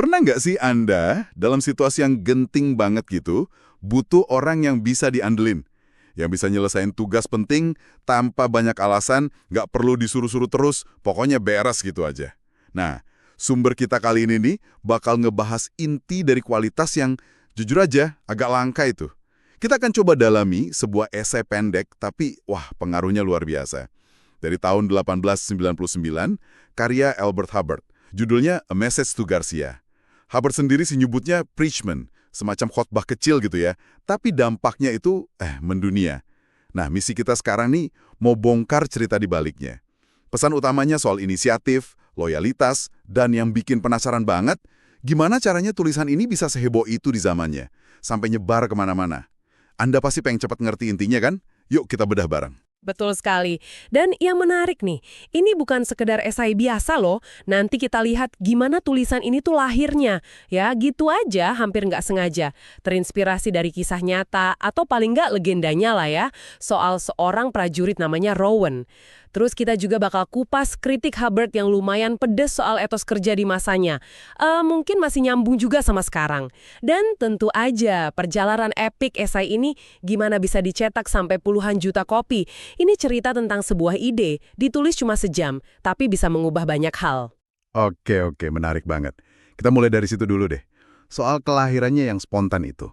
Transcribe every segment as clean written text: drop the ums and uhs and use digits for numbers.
Pernah nggak sih Anda dalam situasi yang genting banget gitu, butuh orang yang bisa diandelin? Yang bisa nyelesain tugas penting tanpa banyak alasan, nggak perlu disuruh-suruh terus, pokoknya beres gitu aja. Nah, sumber kita kali ini nih bakal ngebahas inti dari kualitas yang jujur aja agak langka itu. Kita akan coba dalami sebuah esai pendek, tapi wah pengaruhnya luar biasa. Dari tahun 1899, karya Albert Hubbard. Judulnya A Message to Garcia. Hubbard sendiri sih nyebutnya preachment, semacam khotbah kecil gitu ya. Tapi dampaknya itu mendunia. Nah, misi kita sekarang nih mau bongkar cerita di baliknya. Pesan utamanya soal inisiatif, loyalitas, dan yang bikin penasaran banget, gimana caranya tulisan ini bisa seheboh itu di zamannya, sampai nyebar kemana-mana. Anda pasti pengen cepat ngerti intinya kan? Yuk kita bedah bareng. Betul sekali. Dan yang menarik nih, ini bukan sekedar esai biasa loh. Nanti kita lihat gimana tulisan ini tuh lahirnya. Ya, gitu aja, hampir nggak sengaja. Terinspirasi dari kisah nyata, atau paling nggak legendanya lah ya, soal seorang prajurit namanya Rowan. Terus kita juga bakal kupas kritik Hubbard yang lumayan pedes soal etos kerja di masanya. Mungkin masih nyambung juga sama sekarang. Dan tentu aja, perjalanan epik esai ini gimana bisa dicetak sampai puluhan juta kopi. Ini cerita tentang sebuah ide, ditulis cuma sejam, tapi bisa mengubah banyak hal. Oke, menarik banget. Kita mulai dari situ dulu deh. Soal kelahirannya yang spontan itu.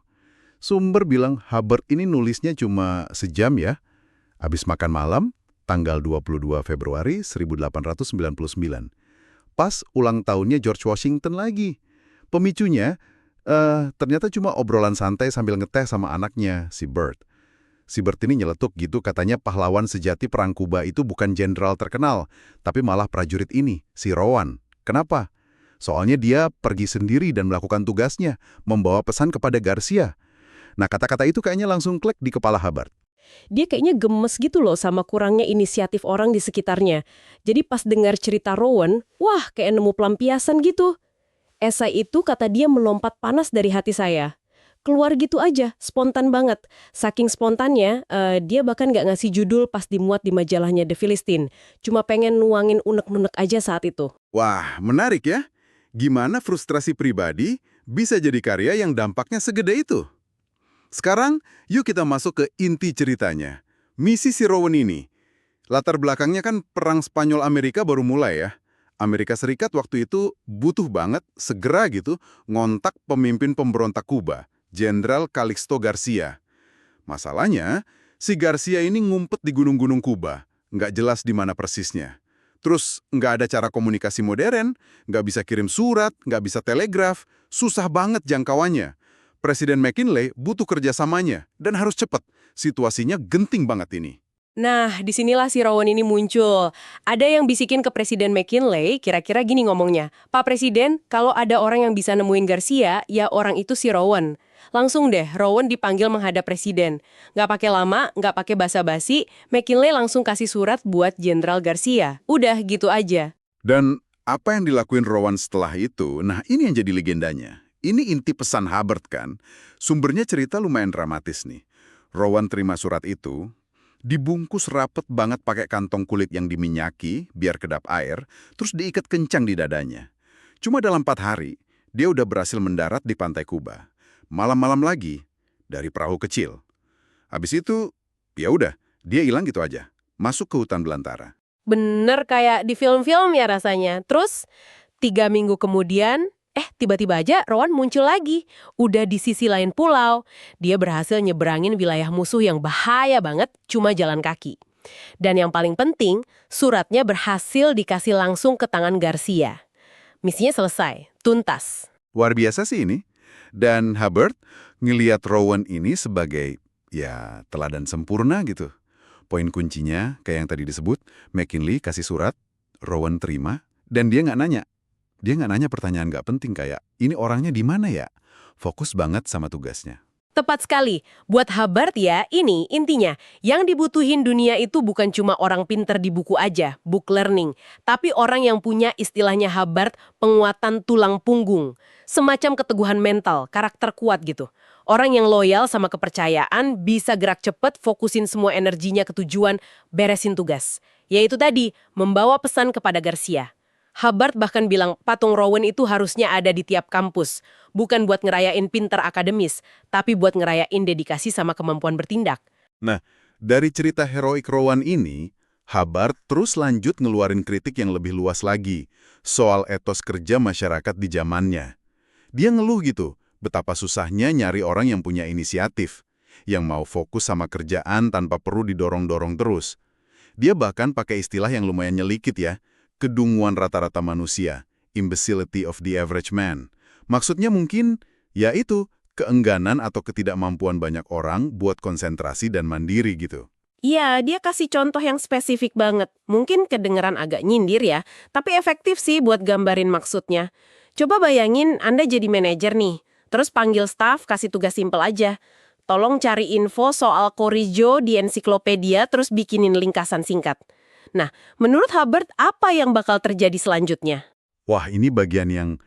Sumber bilang Hubbard ini nulisnya cuma sejam ya. Habis makan malam, tanggal 22 Februari 1899. Pas ulang tahunnya George Washington lagi. Pemicunya, ternyata cuma obrolan santai sambil ngeteh sama anaknya, si Bert. Si Bert ini nyeletuk gitu katanya pahlawan sejati Perang Kuba itu bukan jenderal terkenal, tapi malah prajurit ini, si Rowan. Kenapa? Soalnya dia pergi sendiri dan melakukan tugasnya, membawa pesan kepada Garcia. Nah, kata-kata itu kayaknya langsung klik di kepala Hubbard. Dia kayaknya gemes gitu loh sama kurangnya inisiatif orang di sekitarnya. Jadi pas dengar cerita Rowan, wah kayak nemu pelampiasan gitu. Esai itu kata dia melompat panas dari hati saya. Keluar gitu aja, spontan banget. Saking spontannya, dia bahkan nggak ngasih judul pas dimuat di majalahnya The Philistine. Cuma pengen nuangin unek-unek aja saat itu. Wah, menarik ya. Gimana frustrasi pribadi bisa jadi karya yang dampaknya segede itu? Sekarang, yuk kita masuk ke inti ceritanya. Misi si Rowan ini. Latar belakangnya kan Perang Spanyol-Amerika baru mulai ya. Amerika Serikat waktu itu butuh banget, segera gitu, ngontak pemimpin pemberontak Kuba, Jenderal Calixto Garcia. Masalahnya, si Garcia ini ngumpet di gunung-gunung Kuba, nggak jelas di mana persisnya. Terus, nggak ada cara komunikasi modern, nggak bisa kirim surat, nggak bisa telegraf, susah banget jangkauannya. Presiden McKinley butuh kerjasamanya, dan harus cepat. Situasinya genting banget ini. Nah, disinilah si Rowan ini muncul. Ada yang bisikin ke Presiden McKinley, kira-kira gini ngomongnya. Pak Presiden, kalau ada orang yang bisa nemuin Garcia, ya orang itu si Rowan. Langsung deh, Rowan dipanggil menghadap Presiden. Nggak pakai lama, nggak pakai basa-basi, McKinley langsung kasih surat buat Jenderal Garcia. Udah, gitu aja. Dan apa yang dilakuin Rowan setelah itu, nah ini yang jadi legendanya. Ini inti pesan Hubbard kan. Sumbernya cerita lumayan dramatis nih. Rowan terima surat itu, dibungkus rapet banget pakai kantong kulit yang diminyaki, biar kedap air, terus diikat kencang di dadanya. Cuma dalam 4 hari, dia udah berhasil mendarat di pantai Kuba. Malam-malam lagi, dari perahu kecil. Habis itu, ya udah, dia hilang gitu aja. Masuk ke hutan belantara. Bener kayak di film-film ya rasanya. Terus, 3 minggu kemudian, tiba-tiba aja Rowan muncul lagi. Udah di sisi lain pulau. Dia berhasil nyeberangin wilayah musuh yang bahaya banget, cuma jalan kaki. Dan yang paling penting, suratnya berhasil dikasih langsung ke tangan Garcia. Misinya selesai, tuntas. Luar biasa sih ini. Dan Hubbard ngeliat Rowan ini sebagai, ya, teladan sempurna gitu. Poin kuncinya, kayak yang tadi disebut, McKinley kasih surat, Rowan terima, dan dia nggak nanya. Dia nggak nanya pertanyaan nggak penting kayak, ini orangnya di mana ya? Fokus banget sama tugasnya. Tepat sekali. Buat Hubbard ya, ini intinya. Yang dibutuhin dunia itu bukan cuma orang pinter di buku aja, book learning. Tapi orang yang punya istilahnya Hubbard, penguatan tulang punggung. Semacam keteguhan mental, karakter kuat gitu. Orang yang loyal sama kepercayaan, bisa gerak cepat, fokusin semua energinya ke tujuan, beresin tugas. Yaitu tadi, membawa pesan kepada Garcia. Hubbard bahkan bilang patung Rowan itu harusnya ada di tiap kampus. Bukan buat ngerayain pinter akademis, tapi buat ngerayain dedikasi sama kemampuan bertindak. Nah, dari cerita heroik Rowan ini, Hubbard terus lanjut ngeluarin kritik yang lebih luas lagi soal etos kerja masyarakat di zamannya. Dia ngeluh gitu, betapa susahnya nyari orang yang punya inisiatif, yang mau fokus sama kerjaan tanpa perlu didorong-dorong terus. Dia bahkan pakai istilah yang lumayan nyelikit ya, kedunguan rata-rata manusia, imbecility of the average man. Maksudnya mungkin, ya itu, keengganan atau ketidakmampuan banyak orang buat konsentrasi dan mandiri gitu. Iya, dia kasih contoh yang spesifik banget. Mungkin kedengeran agak nyindir ya, tapi efektif sih buat gambarin maksudnya. Coba bayangin Anda jadi manajer nih, terus panggil staff kasih tugas simpel aja. Tolong cari info soal Corrijo di ensiklopedia terus bikinin ringkasan singkat. Nah, menurut Hubbard apa yang bakal terjadi selanjutnya? Wah, ini bagian yang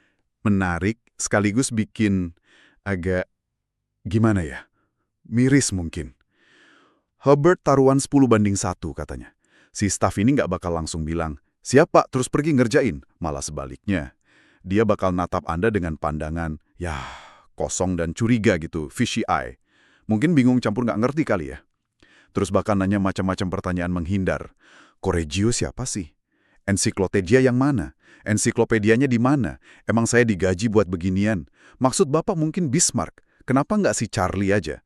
menarik sekaligus bikin agak, gimana ya, miris mungkin. Hubbard taruhan 10-1 katanya. Si staff ini nggak bakal langsung bilang, "Siap Pak, terus pergi ngerjain." Malah sebaliknya. Dia bakal natap Anda dengan pandangan, ya, kosong dan curiga gitu, fishy eye. Mungkin bingung campur nggak ngerti kali ya. Terus bahkan nanya macam-macam pertanyaan menghindar. Correggio siapa sih? Ensiklopedia yang mana? Ensiklopedianya di mana? Emang saya digaji buat beginian? Maksud Bapak mungkin Bismarck. Kenapa nggak si Charlie aja?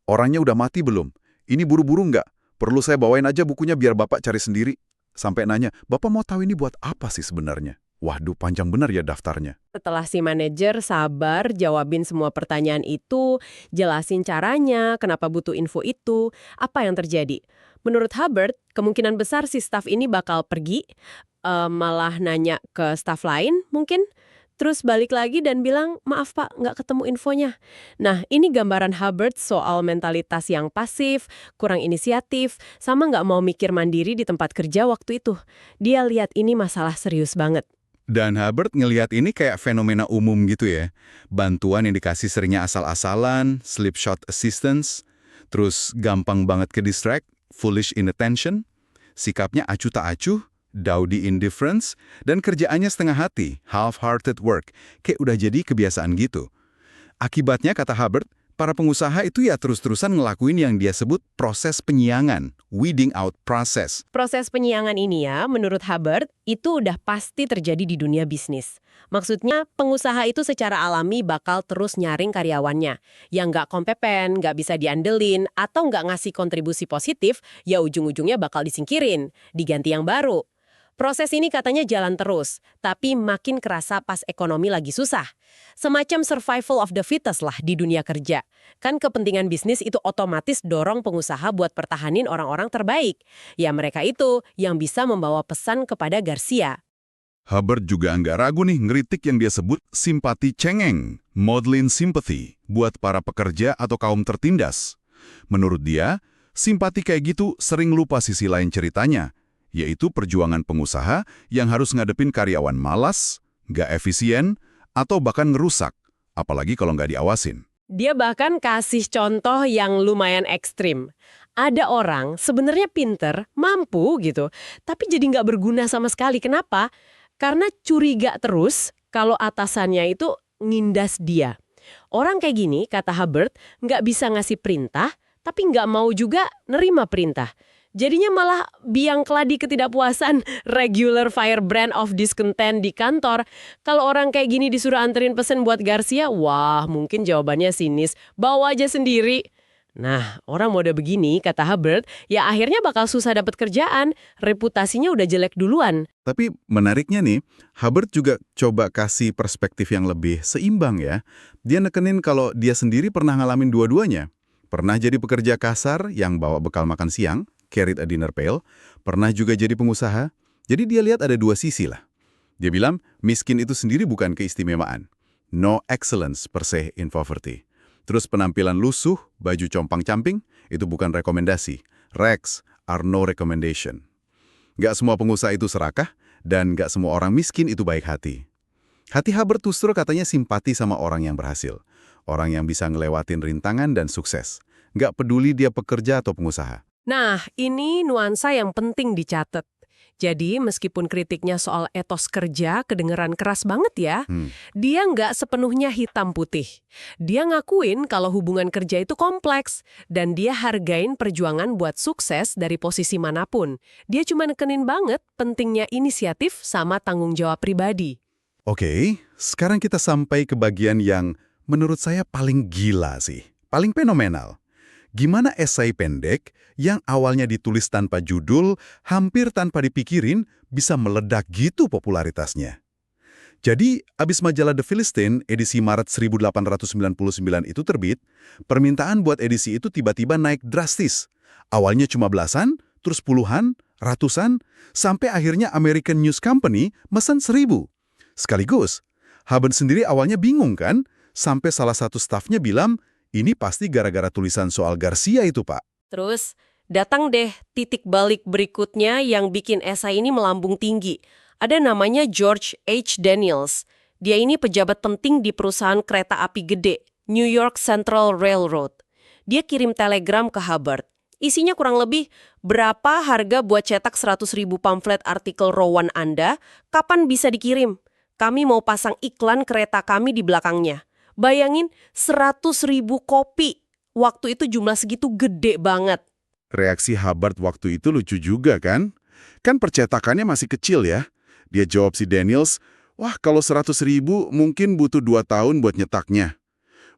Orangnya udah mati belum? Ini buru-buru nggak? Perlu saya bawain aja bukunya biar Bapak cari sendiri? Sampai nanya, Bapak mau tahu ini buat apa sih sebenarnya? Waduh, panjang benar ya daftarnya. Setelah si manajer sabar jawabin semua pertanyaan itu, jelasin caranya, kenapa butuh info itu, apa yang terjadi. Menurut Hubbard, kemungkinan besar si staf ini bakal pergi, malah nanya ke staf lain mungkin, terus balik lagi dan bilang, maaf Pak, nggak ketemu infonya. Nah, ini gambaran Hubbard soal mentalitas yang pasif, kurang inisiatif, sama nggak mau mikir mandiri di tempat kerja waktu itu. Dia lihat ini masalah serius banget. Dan Hubbard ngelihat ini kayak fenomena umum gitu ya. Bantuan yang dikasih seringnya asal-asalan, slipshod assistance, terus gampang banget ke distract, foolish inattention, sikapnya acuh tak acuh, dowdy indifference, dan kerjaannya setengah hati, half-hearted work, kayak udah jadi kebiasaan gitu. Akibatnya, kata Hubbard, para pengusaha itu ya terus-terusan ngelakuin yang dia sebut proses penyiangan, weeding out process. Proses penyiangan ini ya, menurut Hubbard, itu udah pasti terjadi di dunia bisnis. Maksudnya, pengusaha itu secara alami bakal terus nyaring karyawannya. Yang nggak kompeten, nggak bisa diandelin, atau nggak ngasih kontribusi positif, ya ujung-ujungnya bakal disingkirin, diganti yang baru. Proses ini katanya jalan terus, tapi makin kerasa pas ekonomi lagi susah. Semacam survival of the fittest lah di dunia kerja. Kan kepentingan bisnis itu otomatis dorong pengusaha buat pertahanin orang-orang terbaik. Ya mereka itu yang bisa membawa pesan kepada Garcia. Hubbard juga nggak ragu nih ngeritik yang dia sebut simpati cengeng, maudlin sympathy, buat para pekerja atau kaum tertindas. Menurut dia, simpati kayak gitu sering lupa sisi lain ceritanya, yaitu perjuangan pengusaha yang harus ngadepin karyawan malas, nggak efisien, atau bahkan ngerusak, apalagi kalau nggak diawasin. Dia bahkan kasih contoh yang lumayan ekstrim. Ada orang sebenarnya pinter, mampu gitu, tapi jadi nggak berguna sama sekali. Kenapa? Karena curiga terus kalau atasannya itu ngindas dia. Orang kayak gini, kata Hubbard, nggak bisa ngasih perintah, tapi nggak mau juga nerima perintah. Jadinya malah biang keladi ketidakpuasan, regular firebrand of discontent di kantor. Kalau orang kayak gini disuruh anterin pesen buat Garcia, wah mungkin jawabannya sinis, bawa aja sendiri. Nah, orang mode begini, kata Hubbard, ya akhirnya bakal susah dapat kerjaan, reputasinya udah jelek duluan. Tapi menariknya nih, Hubbard juga coba kasih perspektif yang lebih seimbang ya. Dia nekenin kalau dia sendiri pernah ngalamin dua-duanya. Pernah jadi pekerja kasar yang bawa bekal makan siang, carried a dinner pail, pernah juga jadi pengusaha. Jadi dia lihat ada dua sisi lah. Dia bilang, miskin itu sendiri bukan keistimewaan. No excellence per se in poverty. Terus penampilan lusuh, baju compang-camping, itu bukan rekomendasi. Rex are no recommendation. Nggak semua pengusaha itu serakah, dan nggak semua orang miskin itu baik hati. Hati Hubbard justru katanya simpati sama orang yang berhasil. Orang yang bisa ngelewatin rintangan dan sukses. Nggak peduli dia pekerja atau pengusaha. Nah, ini nuansa yang penting dicatat. Jadi meskipun kritiknya soal etos kerja kedengeran keras banget ya, Hmm. dia nggak sepenuhnya hitam putih. Dia ngakuin kalau hubungan kerja itu kompleks, dan dia hargain perjuangan buat sukses dari posisi manapun. Dia cuma nekenin banget pentingnya inisiatif sama tanggung jawab pribadi. Oke, sekarang kita sampai ke bagian yang menurut saya paling gila sih. Paling fenomenal. Gimana esai pendek yang awalnya ditulis tanpa judul, hampir tanpa dipikirin, bisa meledak gitu popularitasnya. Jadi, abis majalah The Philistine edisi Maret 1899 itu terbit, permintaan buat edisi itu tiba-tiba naik drastis. Awalnya cuma belasan, terus puluhan, ratusan, sampai akhirnya American News Company mesen 1.000. Sekaligus, Hubbard sendiri awalnya bingung kan, sampai salah satu stafnya bilang, ini pasti gara-gara tulisan soal Garcia itu, Pak. Terus, datang deh titik balik berikutnya yang bikin esai ini melambung tinggi. Ada namanya George H. Daniels. Dia ini pejabat penting di perusahaan kereta api gede, New York Central Railroad. Dia kirim telegram ke Hubbard. Isinya kurang lebih, berapa harga buat cetak 100.000 pamflet artikel Rowan Anda, kapan bisa dikirim? Kami mau pasang iklan kereta kami di belakangnya. Bayangin 100.000 kopi. Waktu itu jumlah segitu gede banget. Reaksi Hubbard waktu itu lucu juga kan? Kan percetakannya masih kecil ya. Dia jawab si Daniels, wah kalau 100.000 mungkin butuh 2 tahun buat nyetaknya.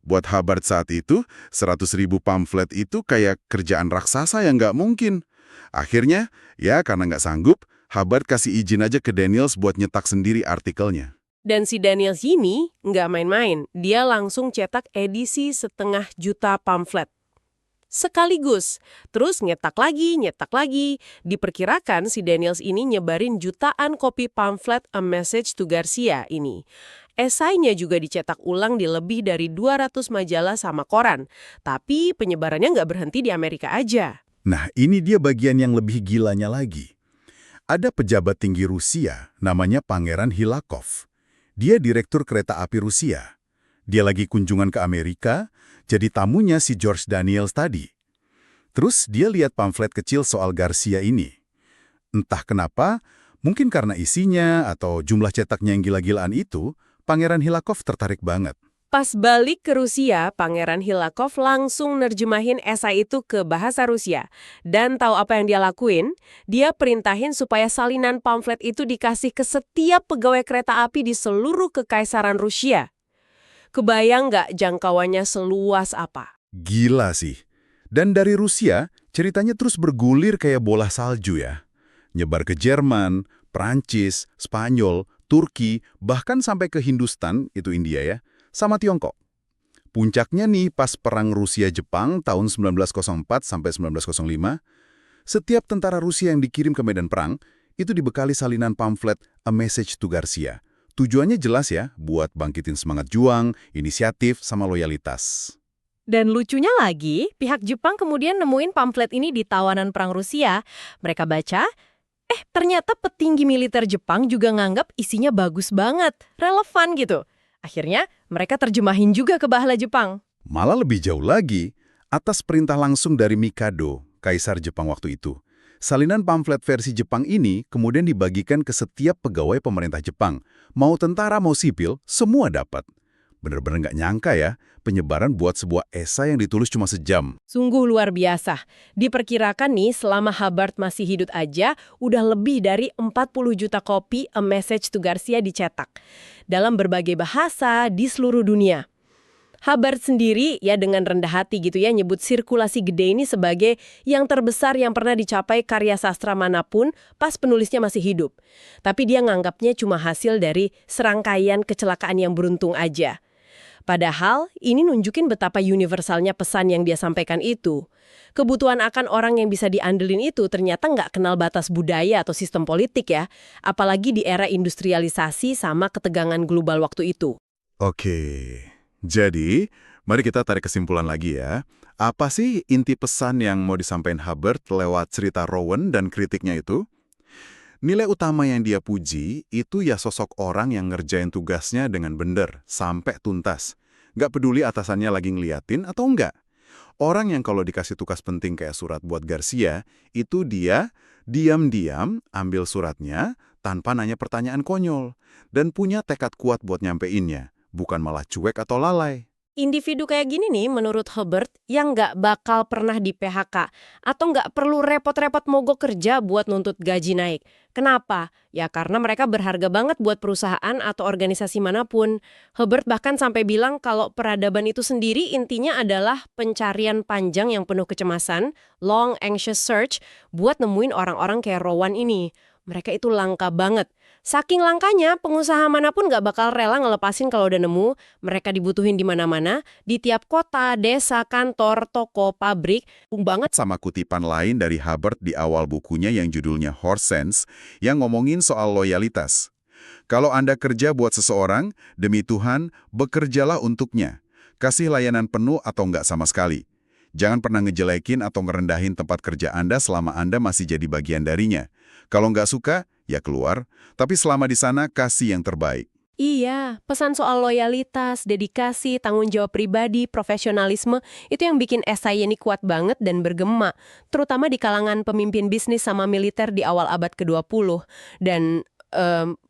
Buat Hubbard saat itu, 100.000 pamflet itu kayak kerjaan raksasa yang nggak mungkin. Akhirnya, ya karena nggak sanggup, Hubbard kasih izin aja ke Daniels buat nyetak sendiri artikelnya. Dan si Daniels ini nggak main-main. Dia langsung cetak edisi 500.000 pamflet. Sekaligus. Terus nyetak lagi. Diperkirakan si Daniels ini nyebarin jutaan kopi pamflet A Message to Garcia ini. Esainya juga dicetak ulang di lebih dari 200 majalah sama koran. Tapi penyebarannya nggak berhenti di Amerika aja. Nah, ini dia bagian yang lebih gilanya lagi. Ada pejabat tinggi Rusia, namanya Pangeran Hilakov. Dia direktur kereta api Rusia. Dia lagi kunjungan ke Amerika, jadi tamunya si George Daniels tadi. Terus dia lihat pamflet kecil soal Garcia ini. Entah kenapa, mungkin karena isinya atau jumlah cetaknya yang gila-gilaan itu, Pangeran Hilakov tertarik banget. Pas balik ke Rusia, Pangeran Hilakov langsung nerjemahin esai itu ke bahasa Rusia. Dan tahu apa yang dia lakuin? Dia perintahin supaya salinan pamflet itu dikasih ke setiap pegawai kereta api di seluruh kekaisaran Rusia. Kebayang nggak jangkauannya seluas apa? Gila sih. Dan dari Rusia, ceritanya terus bergulir kayak bola salju ya. Nyebar ke Jerman, Prancis, Spanyol, Turki, bahkan sampai ke Hindustan, itu India ya, sama Tiongkok. Puncaknya nih pas perang Rusia-Jepang tahun 1904 sampai 1905, setiap tentara Rusia yang dikirim ke medan perang itu dibekali salinan pamflet A Message to Garcia. Tujuannya jelas ya, buat bangkitin semangat juang, inisiatif, sama loyalitas. Dan lucunya lagi, pihak Jepang kemudian nemuin pamflet ini di tawanan perang Rusia. Mereka baca, ternyata petinggi militer Jepang juga nganggap isinya bagus banget, relevan gitu. Akhirnya, mereka terjemahin juga ke bahasa Jepang. Malah lebih jauh lagi, atas perintah langsung dari Mikado, Kaisar Jepang waktu itu. Salinan pamflet versi Jepang ini kemudian dibagikan ke setiap pegawai pemerintah Jepang. Mau tentara, mau sipil, semua dapat. Bener-bener nggak nyangka ya, penyebaran buat sebuah esai yang ditulis cuma sejam. Sungguh luar biasa. Diperkirakan nih, selama Hubbard masih hidup aja, udah lebih dari 40 juta kopi A Message to Garcia dicetak. Dalam berbagai bahasa di seluruh dunia. Hubbard sendiri ya dengan rendah hati gitu ya nyebut sirkulasi gede ini sebagai yang terbesar yang pernah dicapai karya sastra manapun pas penulisnya masih hidup. Tapi dia nganggapnya cuma hasil dari serangkaian kecelakaan yang beruntung aja. Padahal ini nunjukin betapa universalnya pesan yang dia sampaikan itu. Kebutuhan akan orang yang bisa diandelin itu ternyata nggak kenal batas budaya atau sistem politik ya. Apalagi di era industrialisasi sama ketegangan global waktu itu. Oke. Jadi, mari kita tarik kesimpulan lagi ya. Apa sih inti pesan yang mau disampaikan Hubbard lewat cerita Rowan dan kritiknya itu? Nilai utama yang dia puji itu ya sosok orang yang ngerjain tugasnya dengan bener, sampai tuntas. Nggak peduli atasannya lagi ngeliatin atau enggak. Orang yang kalau dikasih tugas penting kayak surat buat Garcia, itu dia Diam-diam ambil suratnya tanpa nanya pertanyaan konyol. Dan punya tekad kuat buat nyampeinnya, bukan malah cuek atau lalai. Individu kayak gini nih, menurut Herbert, yang nggak bakal pernah di PHK atau nggak perlu repot-repot mogok kerja buat nuntut gaji naik. Kenapa? Ya karena mereka berharga banget buat perusahaan atau organisasi manapun. Herbert bahkan sampai bilang kalau peradaban itu sendiri intinya adalah pencarian panjang yang penuh kecemasan, long anxious search, buat nemuin orang-orang kayak Rowan ini. Mereka itu langka banget. Saking langkanya, pengusaha manapun nggak bakal rela ngelepasin kalau udah nemu. Mereka dibutuhin di mana-mana, di tiap kota, desa, kantor, toko, pabrik. Banget. Sama kutipan lain dari Hubbard di awal bukunya yang judulnya Horse Sense, yang ngomongin soal loyalitas. Kalau Anda kerja buat seseorang, demi Tuhan, bekerjalah untuknya. Kasih layanan penuh atau nggak sama sekali. Jangan pernah ngejelekin atau ngerendahin tempat kerja Anda selama Anda masih jadi bagian darinya. Kalau nggak suka, ya keluar. Tapi selama di sana, kasih yang terbaik. Iya, pesan soal loyalitas, dedikasi, tanggung jawab pribadi, profesionalisme, itu yang bikin esai ini kuat banget dan bergema. Terutama di kalangan pemimpin bisnis sama militer di awal abad ke-20. Dan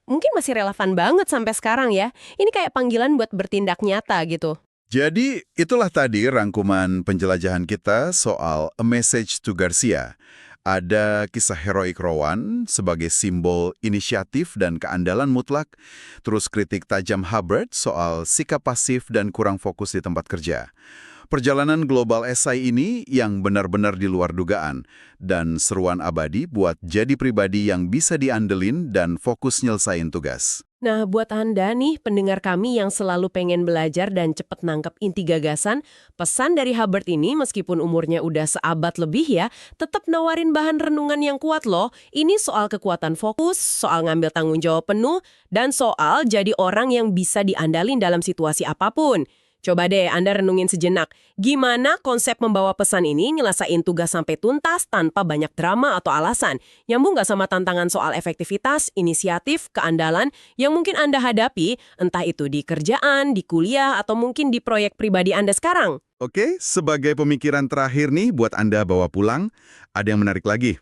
mungkin masih relevan banget sampai sekarang ya. Ini kayak panggilan buat bertindak nyata gitu. Jadi, itulah tadi rangkuman penjelajahan kita soal A Message to Garcia. Ada kisah heroik Rowan sebagai simbol inisiatif dan keandalan mutlak, terus kritik tajam Hubbard soal sikap pasif dan kurang fokus di tempat kerja. Perjalanan global esai ini yang benar-benar di luar dugaan, dan seruan abadi buat jadi pribadi yang bisa diandelin dan fokus nyelesain tugas. Nah, buat Anda nih, pendengar kami yang selalu pengen belajar dan cepet nangkep inti gagasan, pesan dari Hubbard ini meskipun umurnya udah seabad lebih ya, tetap nawarin bahan renungan yang kuat loh. Ini soal kekuatan fokus, soal ngambil tanggung jawab penuh, dan soal jadi orang yang bisa diandalin dalam situasi apapun. Coba deh Anda renungin sejenak, gimana konsep membawa pesan ini nyelesain tugas sampai tuntas tanpa banyak drama atau alasan? Nyambung nggak sama tantangan soal efektivitas, inisiatif, keandalan yang mungkin Anda hadapi, entah itu di kerjaan, di kuliah, atau mungkin di proyek pribadi Anda sekarang? Oke, sebagai pemikiran terakhir nih buat Anda bawa pulang, ada yang menarik lagi.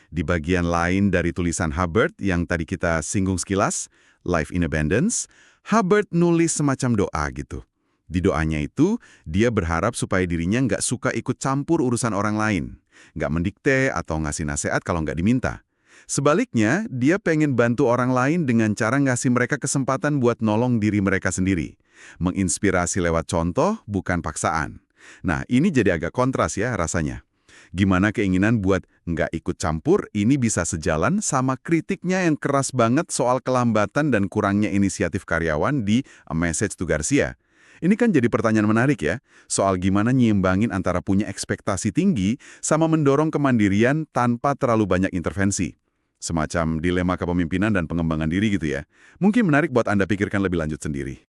Di bagian lain dari tulisan Hubbard yang tadi kita singgung sekilas, Life in Abundance, Hubbard nulis semacam doa gitu. Di doanya itu, dia berharap supaya dirinya nggak suka ikut campur urusan orang lain, nggak mendikte atau ngasih nasihat kalau nggak diminta. Sebaliknya, dia pengen bantu orang lain dengan cara ngasih mereka kesempatan buat nolong diri mereka sendiri. Menginspirasi lewat contoh, bukan paksaan. Nah, ini jadi agak kontras ya rasanya. Gimana keinginan buat nggak ikut campur ini bisa sejalan sama kritiknya yang keras banget soal kelambatan dan kurangnya inisiatif karyawan di A Message to Garcia. Ini kan jadi pertanyaan menarik ya, soal gimana nyimbangin antara punya ekspektasi tinggi sama mendorong kemandirian tanpa terlalu banyak intervensi. Semacam dilema kepemimpinan dan pengembangan diri gitu ya. Mungkin menarik buat Anda pikirkan lebih lanjut sendiri.